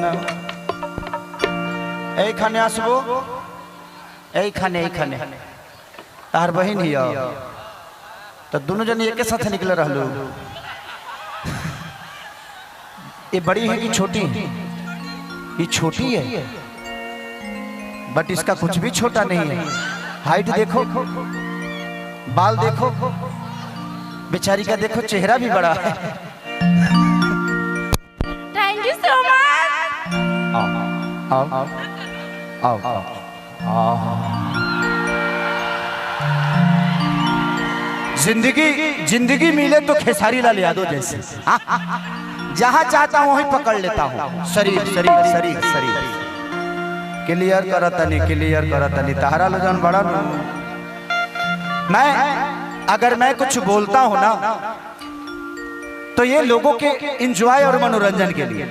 ना এইখানে আসবো এইখানে तार बहन ही तो दोनों जन एक साथ निकल रहा। ये बड़ी है कि छोटी? ये छोटी है बट इसका कुछ भी छोटा नहीं है। हाइट देखो, बाल देखो, बेचारी का देखो चेहरा भी बड़ा है। Thank you so much. आओ आओ आओ आओ आओ। जिंदगी मिले तो खेसारी लाल यादव जैसे जहां चाहता हूं वहीं पकड़ लेता हूं। शरीर शरीर शरीर शरीर क्लियर करतनी तहरा लो जान बड़ा ना। मैं अगर मैं कुछ बोलता हूं ना तो ये लोगों के एंजॉय और मनोरंजन के लिए।